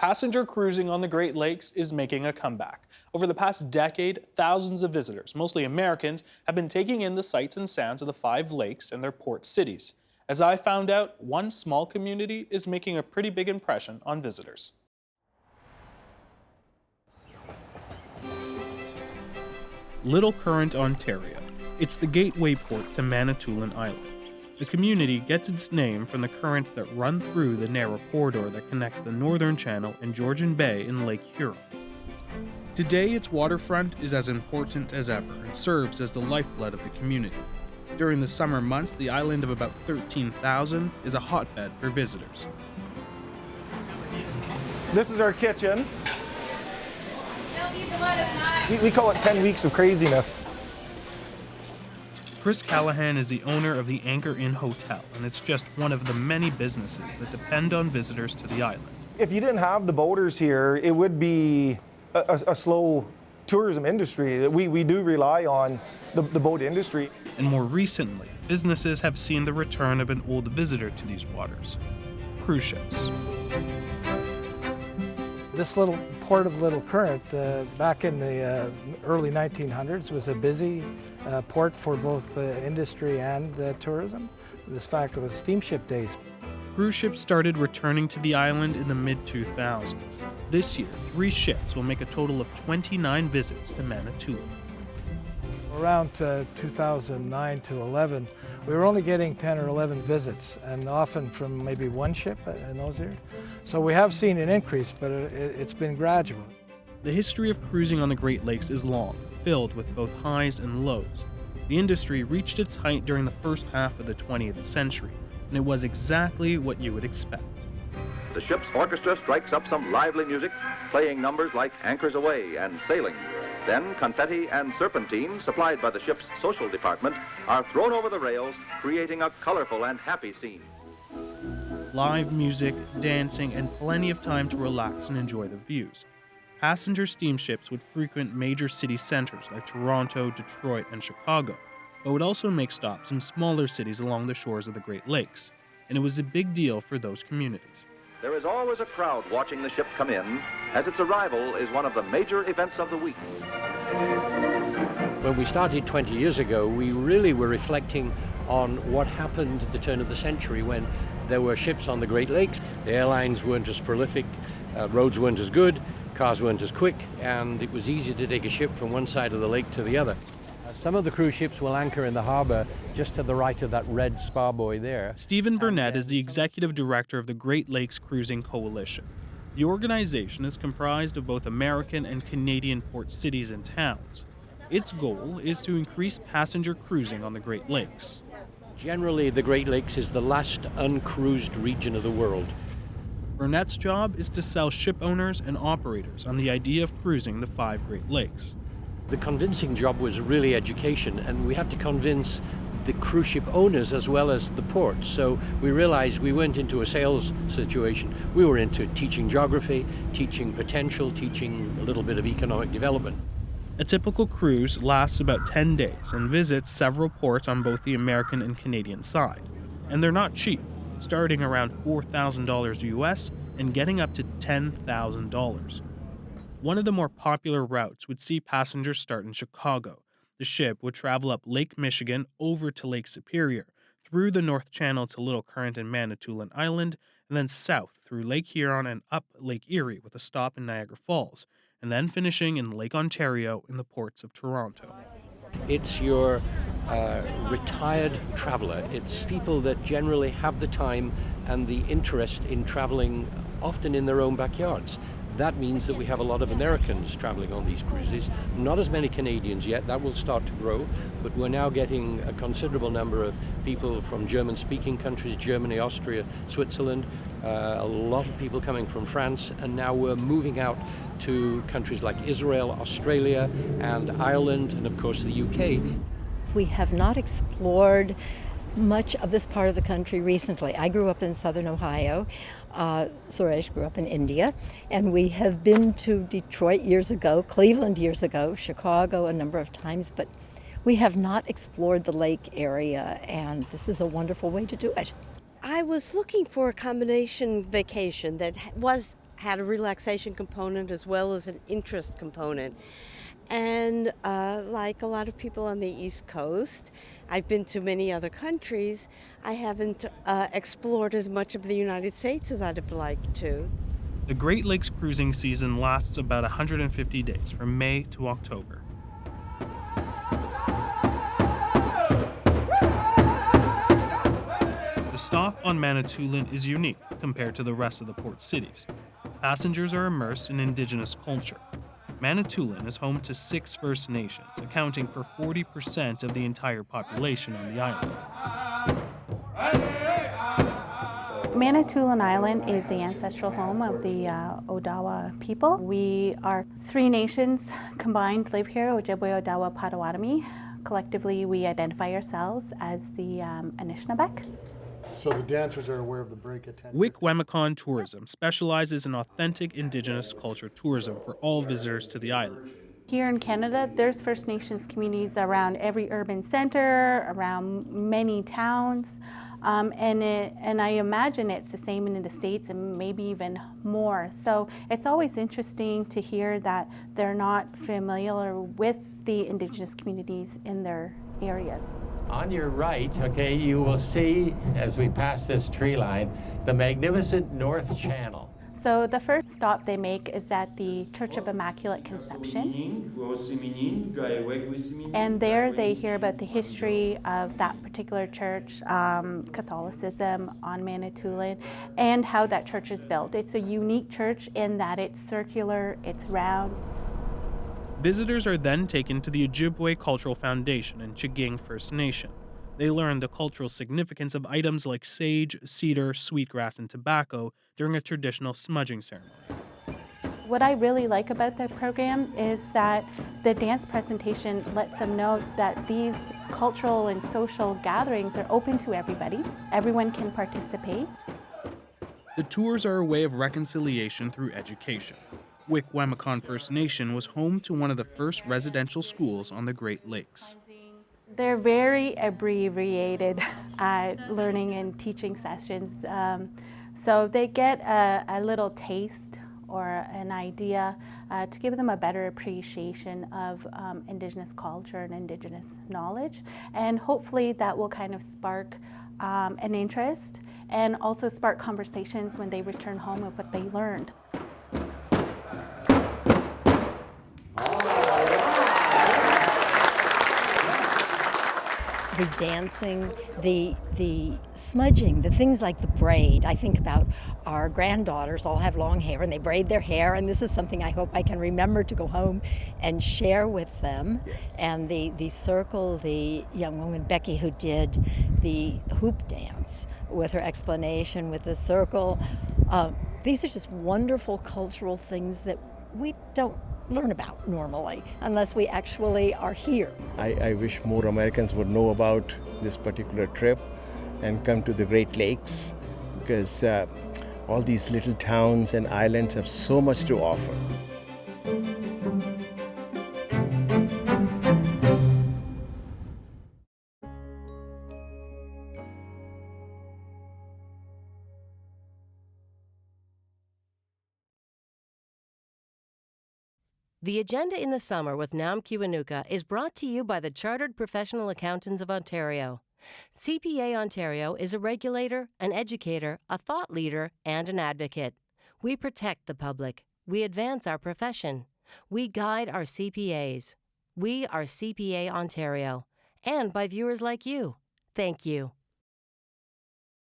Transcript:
Passenger cruising on the Great Lakes is making a comeback. Over the past decade, thousands of visitors, mostly Americans, have been taking in the sights and sounds of the 5 lakes and their port cities. As I found out, one small community is making a pretty big impression on visitors. Little Current, Ontario. It's the gateway port to Manitoulin Island. The community gets its name from the currents that run through the narrow corridor that connects the Northern Channel and Georgian Bay in Lake Huron. Today, its waterfront is as important as ever and serves as the lifeblood of the community. During the summer months, the island of about 13,000 is a hotbed for visitors. This is our kitchen. We call it 10 weeks of craziness. Chris Callahan is the owner of the Anchor Inn Hotel, and it's just one of the many businesses that depend on visitors to the island. If you didn't have the boaters here, it would be a slow tourism industry. We do rely on the boat industry. And more recently, businesses have seen the return of an old visitor to these waters: cruise ships. This little port of Little Current, back in the early 1900s, was a busy port for both industry and tourism. This fact, it was steamship days. Cruise ships started returning to the island in the mid-2000s. This year, 3 ships will make a total of 29 visits to Manitoulin. Around 2009 to 11, we were only getting 10 or 11 visits, and often from maybe one ship in those years. So we have seen an increase, but it's been gradual. The history of cruising on the Great Lakes is long, filled with both highs and lows. The industry reached its height during the first half of the 20th century, and it was exactly what you would expect. The ship's orchestra strikes up some lively music, playing numbers like Anchors Aweigh and Sailing. Then confetti and serpentine, supplied by the ship's social department, are thrown over the rails, creating a colorful and happy scene. Live music, dancing, and plenty of time to relax and enjoy the views. Passenger steamships would frequent major city centers like Toronto, Detroit, and Chicago, but would also make stops in smaller cities along the shores of the Great Lakes, and it was a big deal for those communities. There is always a crowd watching the ship come in, as its arrival is one of the major events of the week. When we started 20 years ago, we really were reflecting on what happened at the turn of the century when there were ships on the Great Lakes. The airlines weren't as prolific, roads weren't as good, cars weren't as quick, and it was easy to take a ship from one side of the lake to the other. Some of the cruise ships will anchor in the harbor just to the right of that red spar buoy there. Stephen Burnett is the executive director of the Great Lakes Cruising Coalition. The organization is comprised of both American and Canadian port cities and towns. Its goal is to increase passenger cruising on the Great Lakes. Generally, the Great Lakes is the last uncruised region of the world. Burnett's job is to sell ship owners and operators on the idea of cruising the 5 Great Lakes. The convincing job was really education, and we had to convince the cruise ship owners as well as the ports. So we realized we went into a sales situation. We were into teaching geography, teaching potential, teaching a little bit of economic development. A typical cruise lasts about 10 days and visits several ports on both the American and Canadian side. And they're not cheap, starting around $4,000 US and getting up to $10,000. One of the more popular routes would see passengers start in Chicago. The ship would travel up Lake Michigan over to Lake Superior, through the North Channel to Little Current and Manitoulin Island, and then south through Lake Huron and up Lake Erie with a stop in Niagara Falls, and then finishing in Lake Ontario in the ports of Toronto. It's your retired traveler. It's people that generally have the time and the interest in traveling, often in their own backyards. That means that we have a lot of Americans traveling on these cruises. Not as many Canadians yet, that will start to grow, but we're now getting a considerable number of people from German-speaking countries, Germany, Austria, Switzerland, a lot of people coming from France, and now we're moving out to countries like Israel, Australia, and Ireland, and of course the UK. We have not explored much of this part of the country recently. I grew up in southern Ohio. Suresh grew up in India, and we have been to Detroit years ago, Cleveland years ago, Chicago a number of times, but we have not explored the lake area, and this is a wonderful way to do it. I was looking for a combination vacation that had a relaxation component as well as an interest component. And like a lot of people on the East Coast, I've been to many other countries. I haven't explored as much of the United States as I'd have liked to. The Great Lakes cruising season lasts about 150 days, from May to October. The stop on Manitoulin is unique compared to the rest of the port cities. Passengers are immersed in Indigenous culture. Manitoulin is home to 6 First Nations, accounting for 40% of the entire population on the island. Manitoulin Island is the ancestral home of the Odawa people. We are 3 nations combined live here, Ojibwe, Odawa, Potawatomi. Collectively, we identify ourselves as the Anishinaabeg. So the dancers are aware of the break attendance. Wikwemikon Tourism specializes in authentic Indigenous culture tourism for all visitors to the island. Here in Canada, there's First Nations communities around every urban center, around many towns, and I imagine it's the same in the States and maybe even more. So it's always interesting to hear that they're not familiar with the Indigenous communities in their areas. On your right, okay, you will see, as we pass this tree line, the magnificent North Channel. So the first stop they make is at the Church of Immaculate Conception. And there they hear about the history of that particular church, Catholicism on Manitoulin, and how that church is built. It's a unique church in that it's circular, it's round. Visitors are then taken to the Ojibwe Cultural Foundation in Chiqing First Nation. They learn the cultural significance of items like sage, cedar, sweetgrass, and tobacco during a traditional smudging ceremony. What I really like about their program is that the dance presentation lets them know that these cultural and social gatherings are open to everybody. Everyone can participate. The tours are a way of reconciliation through education. Wikwemikon First Nation was home to one of the first residential schools on the Great Lakes. They're very abbreviated learning and teaching sessions. So they get a little taste or an idea to give them a better appreciation of Indigenous culture and Indigenous knowledge. And hopefully that will kind of spark an interest and also spark conversations when they return home of what they learned. The dancing, the smudging, the things like the braid. I think about our granddaughters all have long hair and they braid their hair, and this is something I hope I can remember to go home and share with them. And the circle, the young woman Becky who did the hoop dance with her explanation with the circle. These are just wonderful cultural things that we don't learn about normally unless we actually are here. I wish more Americans would know about this particular trip and come to the Great Lakes, because all these little towns and islands have so much to offer. The Agenda in the Summer with Nam Kiwanuka is brought to you by the Chartered Professional Accountants of Ontario. CPA Ontario is a regulator, an educator, a thought leader, and an advocate. We protect the public. We advance our profession. We guide our CPAs. We are CPA Ontario. And by viewers like you. Thank you.